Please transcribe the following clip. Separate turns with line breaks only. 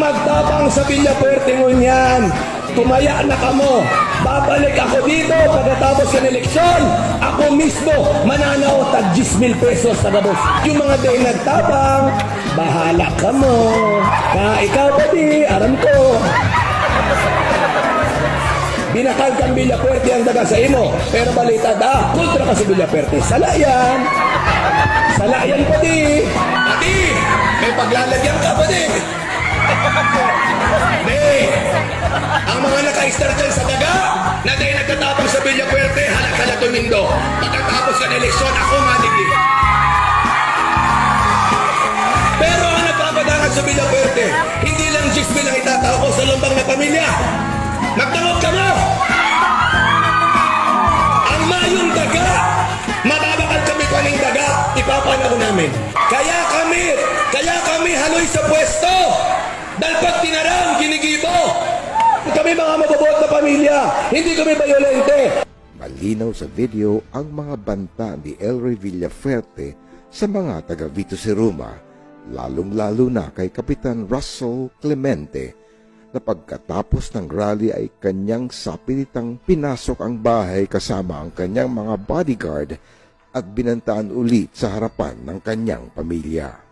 magtabang sa Villafuerte ngunyan. Tumaya na kamo. Babalik ako dito pagkatapos ng eleksyon. Ako mismo mananaw tag 10,000 pesos sa gabos. Yung mga day nagtabang, bahala ka mo. Ikaw pa di, aram ko. Binakal kang Villafuerte ang daga sa imo. Pero balita kontra ka sa Villafuerte. Salayan. Salayan pa di. Pati, may paglalagyan ka pa di. Ang mga naka-star dyan sa daga, na di nagtatapang sa Villafuerte, halakala tumindo. Pagkatapos ng eleksyon, ako manigi. Pero ang nagpapadangan sa Villafuerte, hindi lang 10,000 ang itatao ko sa lumbang na pamilya. Magtangot ka mo! Ang mayong daga, mababakal kami kaning daga, ipapanaw namin. Kaya kami haloy sa pwesto. Dahil pag tinarang, ginigibo. Kami mga mabubuot na pamilya, hindi kami bayolente.
Malinaw sa video ang mga banta ni Elroy Villafuerte sa mga taga Vito Seruma, lalong-lalo na kay Kapitan Russell Clemente, na pagkatapos ng rally ay kanyang sapilitang pinasok ang bahay kasama ang kanyang mga bodyguard at binantaan ulit sa harapan ng kanyang pamilya.